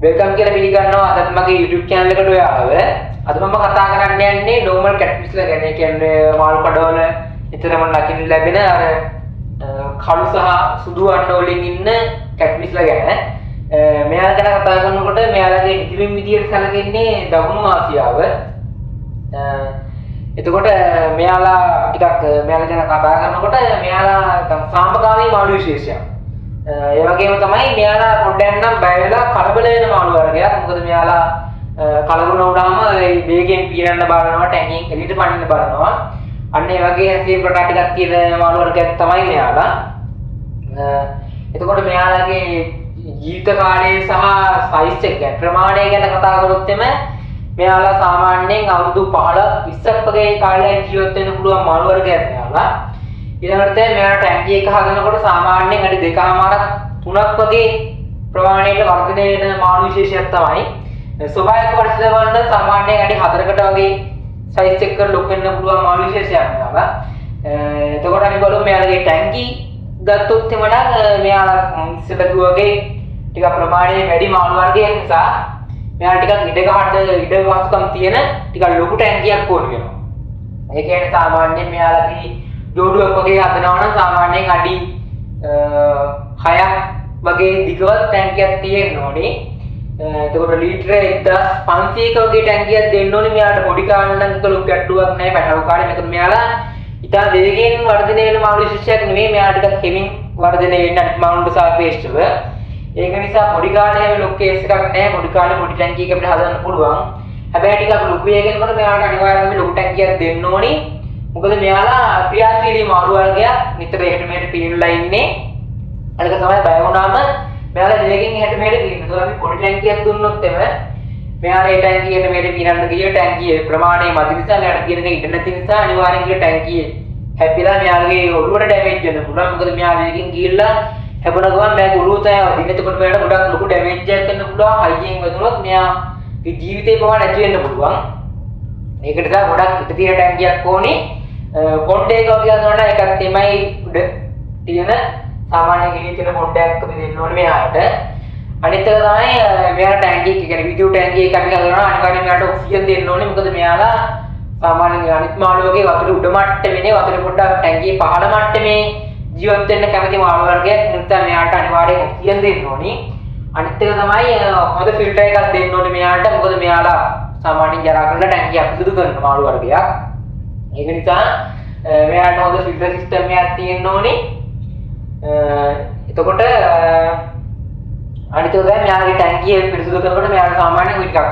Welcome කියලා පිළිගන්නවා අදත් මගේ YouTube channel එකට ඔයාව. අද මම කතා කරන්න යන්නේ normal catfishලා ගැන. ඒ කියන්නේ මාළු කඩවල නිතරම දකින්න ලැබෙන අර කළු සහ සුදු වර්ණ වලින් ඉන්න catfishලා ගැන. මෙයාලා ගැන කතා කරනකොට මෙයාලගේ ඉදිරින් විදියට සැලකෙන්නේ දකුණු ආසියාව. එතකොට මෙයාලා ටිකක් මෙයාලා ගැන කතා කරනකොට මෙයාලා සාමකාමී මාළු විශේෂයක්. ඒ වගේම තමයි මෙයාලා පොඩ්ඩක් නම් බය වෙලා කලබල වෙන මාළු වර්ගයක්. මොකද මෙයාලා කලබල වුණාම වේගෙන් පීනන්න බලනවා, ටැංකියෙන් එළියට පනින්න බලනවා. අන්න ඒ වගේ හැසිරීම් රටා ටිකක් තියෙන මාළු වර්ගයක් තමයි මෙයාලා. එතකොට මෙයාලගේ ජීවිත කාලය සහ සයිස් එක ගැන ප්‍රමාණය ගැන කතා කරොත් මෙයාලා සාමාන්‍යයෙන් අවුරුදු 15 20ක් වගේ කාලයක් ජීවත් වෙන්න පුළුවන් මාළු වර්ගයක් මෙයාලා. ඊළඟට මෙයාලා ටැංකිය එක හදනකොට සාමාන්‍යයෙන් අඩි 2.5ක් 3ක් වගේ ප්‍රමාණයට වර්ධනය වෙන මාළු විශේෂයක් තමයි. ස්වභාවික පරිසරවල නම් සාමාන්‍යයෙන් අඩි 4කට වගේ සයිස් එකකට ලොකු වෙන්න පුළුවන් මාළු විශේෂයක් මෙයාලා. එතකොට අපි බලමු මෙයාලගේ ටැංකි ගත්තොත් මෙයාලා ඉස්සෙල්ලා වගේ ටික ප්‍රමාණයෙන් වැඩි මාළු වර්ගයක් නිසා මෙයාලා ටිකක් ඉඩ වාස්කම් තියෙන ටිකක් ලොකු ටැංකියක් ඕන වෙනවා. ඒ කියන්නේ සාමාන්‍යයෙන් මෙයාලගේ ජෝඩුවක් වගේ හදනවා නම් සාමාන්‍යයෙන් අඩි 6ක් වගේ දිගවත් ටැංකියක් තියෙන්න ඕනේ. එතකොට ලීටර 1500ක වගේ ටැංකියක් දෙන්න ඕනේ. මෙයාට පොඩි කාලේ නම් කළු ගැට්ටුවක් නැහැ, පැටව කාලේ. මේක මෙයාලා ඉතින් වේගයෙන් වර්ධනය වෙන මාළු විශේෂයක් නෙමෙයි. මෙයාට ටිකක් කෙමින් වර්ධනය වෙන්න මාළුන්ට සාපේක්ෂව. ඒක නිසා පොඩි කාලේ හැම ලොකු කේස් එකක් නැහැ. පොඩි කාලේ පොඩි ටැංකියක අපිට හදන්න පුළුවන්. හැබැයි ටිකක් ලොකු වේගෙනකොට මෙයාට අනිවාර්යයෙන්ම ලොකු ටැංකියක් දෙන්න ඕනේ. මොකද මෙයාලා ක්‍රියාශීලී මාළු වර්ගයක් නිතර එහෙට මෙහෙට පීනලා ඉන්නේ. අනික තමයි බය වුණාම මෙයාලා දෙකකින් එහෙට මෙහෙට පීනනවා. අපි පොඩි ටැංකියක් දුන්නොත් මෙයාලා ඒ ටැංකියට මෙහෙට පීනන්න ගිය ටැංකියේ ප්‍රමාණය මදි නිසා මෙයාට කියන දේ ඉඳ නැති නිසා අනිවාර්යෙන් ගිය ටැංකියේ හැපිලා මෙයාලගේ ඔළුවට ඩැමේජ් වෙන්න පුළුවන්. මොකද මෙයා වේගෙන් ගිහිල්ලා හැපුණ ගමන් මෙයාගේ ඔළුව තෑව දින. එතකොට මෙයාට ගොඩක් ලොකු ඩැමේජ් එකක් වෙන්න පුළුවන්. හයියෙන් වැදුනොත් මෙයාගේ ජීවිතේ පවා නැති වෙන්න පුළුවන්. ඒක නිසා ගොඩක් ඉත තියෙන ටැංකියක් ඕනේ. පොණ්ඩේක වගේ හදනවා එකක් තමයි උඩ තියෙන සාමාන්‍ය ගිනි තියෙන පොණ්ඩයක් අපි දෙන්න ඕනේ මෙයාට. අනිත් එක තමයි මෙයාට ටැංකිය එක කියන්නේ විදුලි ටැංකිය එක අපි හදනවා අනිවාර්යයෙන් මෙයාට ඔක්සිජන් දෙන්න ඕනේ. මොකද මෙයාලා සාමාන්‍යයෙන් අනිත් මාළු වගේ වතුර උඩ මට්ටමේ වතුර පොඩ්ඩක් ටැංකියේ පහළ මට්ටමේ ජීවත් වෙන්න කැමති මාළු වර්ගයක්. නිසා මෙයාට අනිවාර්යයෙන් ඔක්සිජන් දෙන්න ඕනේ. අනිත් එක තමයි හොඳ ෆිල්ටර් එකක් දෙන්න ඕනේ මෙයාට. මොකද මෙයාලා සාමාන්‍යයෙන් ජරා කරන ටැංකිය අපිරිසුදු කරන මාළු වර්ගයක්. ඒක නිසා මෙයාට හොඳ ෆිල්ටර් සිස්ටම් එකක් තියෙන්න ඕනේ. එතකොට අනිත් එක තමයි මෙයාගේ ටැංකිය පිරිසුදු කරනකොට මෙයාට සාමාන්‍යයෙන් ওই ටිකක්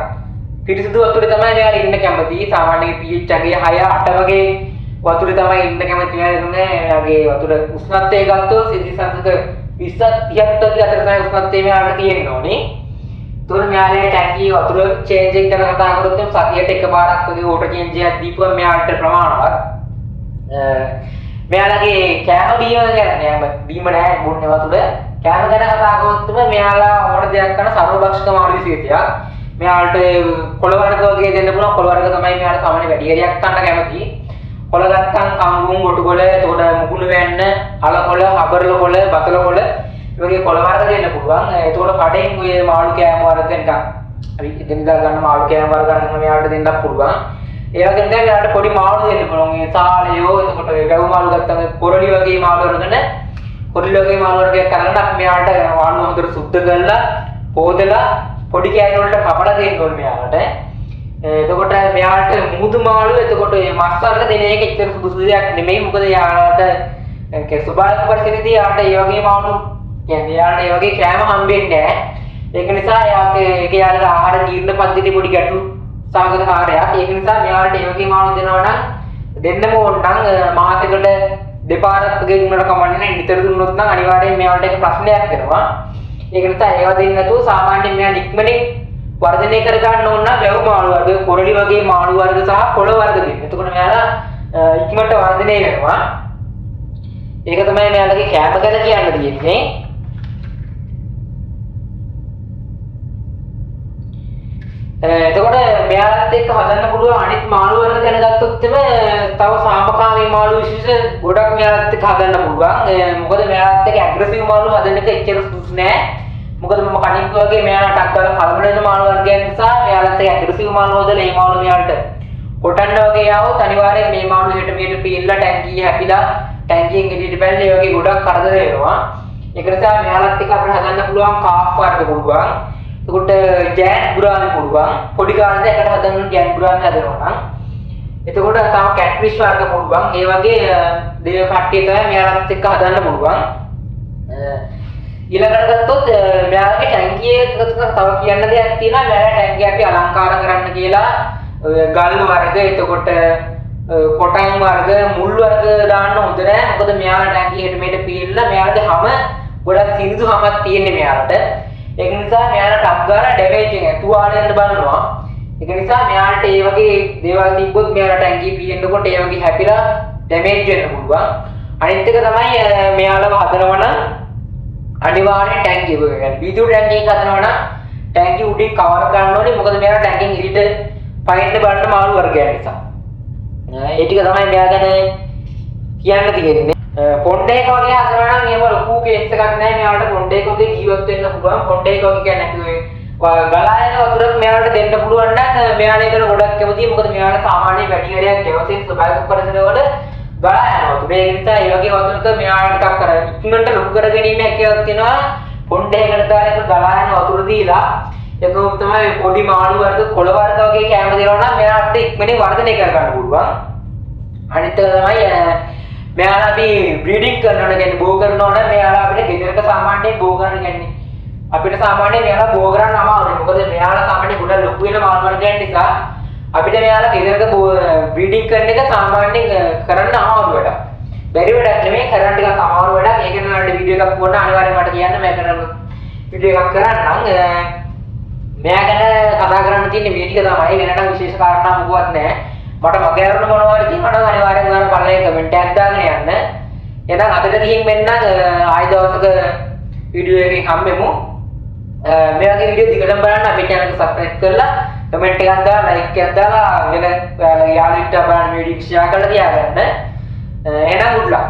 පිරිසුදු වතුරේ තමයි මෙයාලා ඉන්න කැමති. සාමාන්‍යයෙන් pH අගේ 6 8 වගේ වතුරේ තමයි ඉන්න කැමති. මෙයාගේ වතුර උෂ්ණත්වය ගත්තොත් සිද්ධාන්තක 20 30ක් වගේ අතර තමයි උෂ්ණත්වය මෙයාට තියෙන්න ඕනේ. ඒතකොට මෙයාලේ ටැංකිය වතුර චේන්ජ් එක ගැන කතා කරොත් සතියට එකපාරක් වගේ වෝටර් චේන්ජ් එකක් දීපුවම මෙයාට ප්‍රමාණවත්. මෙයාලගේ කෑම බීම නෑ බොන්නේ වතුර. කෑම ගැන කතා කරොත් මෙයාලා ඕන දෙයක් කරන සර්වභක්ෂක මාළු විශේෂයක්. මෙයාලට කොළ වර්ග වගේ දෙන්න පුළුවන්. කොළ වර්ග තමයි මෙයාලා සාමාන්‍ය වැඩි හරියක් කන්න කැමති. කොළ ගත්තම් කංගුම්, ගොටු කොළ, එතකොට මුගුණ වැන්න, අල කොළ, හබරල කොළ, බතල කොළ වගේ කොළ වර්ග දෙන්න පුළුවන්. එතකොට කඩෙන් ඔය මාළු කෑම වර්ග නිකන් අපි දෙන්නා ගන්න මාළු කෑම වර්ග ගන්න මෙයාලට දෙන්නත් පුළුවන්. ඒ වගේම දැන් මෙයාලට පොඩි මාළු දෙන්න පුළුවන්. ඒ සාලයෝ, එතකොට වැව් මාළු ගත්තම කොරලි වගේ මාළු වර්ගන කොරලි වගේ මාළු වර්ගයක් කරන්න අපි මෙයාලට මාළු හොඳට සුද්ධ කරලා පොදලා පොඩි කෑලි වලට කපලා දෙන්න ඕනේ මෙයාලට. එතකොට මෙයාලට මුහුදු මාළු එතකොට මේ මස් වර්ග දෙන එක එච්චර සුදුසු දෙයක් නෙමෙයි. මොකද යාලට ස්වභාවික පරිසරයේදී යාලට ඒ වගේ මාළු කියන්නේ යාලට ඒ වගේ කෑම හම්බෙන්නේ නැහැ. ඒක නිසා යාලට ආහාර ජීර්ණ පද්ධතියේ පොඩි ගැටලු සාගත කාර්යයක්. ඒක නිසා මෙයාලට ඒ වගේ මාළු දෙනවා නම් දෙන්නම ඕන නම් මාසෙකට දෙපාරක් වගේ දුන්නට කමන්නේ නැහැ. නිතර දුන්නොත් නම් අනිවාර්යයෙන් මෙයාලට ඒක ප්‍රශ්නයක් වෙනවා. ඒක නිසා ඒවා දෙන්නේ නැතුව සාමාන්‍යයෙන් මෙයා ඉක්මනින් වර්ධනය කර ගන්න ඕන නම් වැව් මාළු වර්ග, කොරලි වගේ මාළු වර්ග සහ කොළ වර්ග දෙන්න. එතකොට මෙයාලා ඉක්මනට වර්ධනය වෙනවා. ඒක තමයි මෙයාලගේ කෑම ගැන කියන්න තියෙන්නේ. එතකොට මෙයාලත් එක්ක හදන්න පුළුවන් අනිත් මාළු වර්ග ගැන ගත්තොත් තව සාමකාමී මාළු විශේෂ ගොඩක් මෙයාලත් එක්ක හදන්න පුළුවන්. මොකද මෙයාලත් එක්ක ඇග්‍රෙසිව් මාළු හදන්න එක එච්චර සුදුසු නෑ. මොකද මම කලින් අනිත් වගේ මෙයාලට අක්කල කලබල වෙන මාළු වර්ගයන් නිසා මෙයාලත් එක්ක ඇග්‍රෙසිව් මාළු හොදලා මේ මාළු මෙයාලට කොටන්න වගේ ආවොත් අනිවාර්යෙන් මේ මාළු හෙට මෙහෙට පීල්ලා ටැංකිය හැපිලා ටැංකියෙන් එළියට බැලලා ඒ වගේ ගොඩක් කරදර වෙනවා. ඒක නිසා මෙයාලත් එක්ක අපිට හදන්න පුළුවන් කාෆ් වර්ග පුළුවන්. එතකොට ජෑන් බුරාන් පුළුවන්. පොඩි කාලේ එකට හදන්න ජෑන් බුරාන් හදනවා නම්. එතකොට තව කැට්ෆිෂ් වර්ග පුළුවන්. ඒ වගේ දේව කට්ටිය තමයි මෙයාලත් එක්ක හදන්න පුළුවන්. ඊළඟට ගත්තොත් මෙයාලගේ ටැංකියේ තව කියන්න දෙයක් තියෙනවා. මෙයාලා ටැංකිය අපි අලංකාර කරන්න කියලා ගල් වර්ග එතකොට කොටන් වර්ග මුල් වර්ග දාන්න හොඳ නෑ. මොකද මෙයාලා ටැංකියට මෙහෙට පීල්ලා මෙයාලගේ හැම ගොඩක් සිනිඳු හැමක් තියෙන්නේ මෙයාලට. ඒක නිසා මෙයාලා ටක් ගාලා ඩැමේජ් එක තුවාලෙන්න බලනවා. ඒක නිසා මෙයාලට මේ වගේ දේවල් තිබ්බොත් මෙයාලා ටැංකිය පීන්නකොට ඒ වගේ හැපිලා ඩැමේජ් වෙන්න පුළුවන්. අනිත් එක තමයි මෙයාලව හදනවා නම් අනිවාර්යෙන් ටැංකිය කියන්නේ බීජු ටැංකියක් හදනවා නම් ටැංකිය උඩින් කවර් ගන්න ඕනේ. මොකද මෙයාලා ටැංකියෙන් ඉරිට පයින්න බලන්න මාළු වර්ගයන් නිසා. ඒ ටික තමයි මෙයා ගැන කියන්න තියෙන්නේ. පොණ්ඩේක වගේ හදනවා නම් මේව ලොකු කේස් එකක් නෑ. මෙයාලට පොණ්ඩේක වගේ ජීවත් වෙන්න පුළුවන්. පොණ්ඩේක වගේ කියන්නේ ගලායන වතුරක් මෙයාලට දෙන්න පුළුවන් නම් මෙයාලා ඒකට ගොඩක් කැමතියි. මොකද මෙයාලා සාමාන්‍ය වැඩි හරියක් ගැවසෙන් ස්වභාවික පරිසරවල ගලා යනවා. ඒ නිසා ඒ වගේ වතුරක මෙයාලට ටිකක් කර ඉක්මනට ලොකු කර ගැනීම හැකියාවක් තියෙනවා. පොණ්ඩේකට දාලා ඒක ගලා යන වතුර දීලා ඒකම තමයි පොඩි මාළු වර්ග කොළ වර්ග වගේ කැම දෙනවා නම් මෙයාට ඉක්මනින් වර්ධනය කර ගන්න පුළුවන්. අනිත් එක තමයි මෙයාලා අපි බ්‍රීඩින් කරනවා කියන්නේ බෝ කරනවා නම් මෙයාලා අපිට ගෙදරක සාමාන්‍යයෙන් බෝ කරන්න කියන්නේ අපිට සාමාන්‍යයෙන් මෙයාලා බෝ කරන්න අමාරුයි. මොකද මෙයාලා සාමාන්‍යයෙන් ගොඩක් ලොකු වෙන මාළු වර්ගයන් නිසා අපිට මෙයාලා ගෙදරක බ්‍රීඩින් කරන එක සාමාන්‍යයෙන් කරන්න අමාරු වැඩක්. බැරි වැඩක් නෙමෙයි කරන්න ටිකක් අමාරු වැඩක්. ඒක නේද වීඩියෝ එකක් වුණා අනිවාර්යයෙන් මට කියන්න මම කරන වීඩියෝ එකක් කරන්නම්. මෙයා ගැන කතා කරන්න තියෙන මේ ටික තමයි. වෙනනම් විශේෂ කාරණා මොකවත් නැහැ. මට මගේ අරමුණ මොනවද තියෙනවද අනිවාර්යෙන් ඔයාලා පල්ලේ කමෙන්ට් එකක් දාගෙන යන්න. එහෙනම් අදට ගිහින් මෙන්න ආයි දවසක වීඩියෝ එකකින් හම්බෙමු. මේ වගේ වීඩියෝ දිගටම බලන්න අපේ channel එක subscribe කරලා කමෙන්ට් එකක් දාලා like එකක් දාලා වෙන ඔයාලා යාළුවෙක්ට බලන්න වීඩියෝ ෂෙයා කරලා තියාගන්න. එහෙනම් good luck.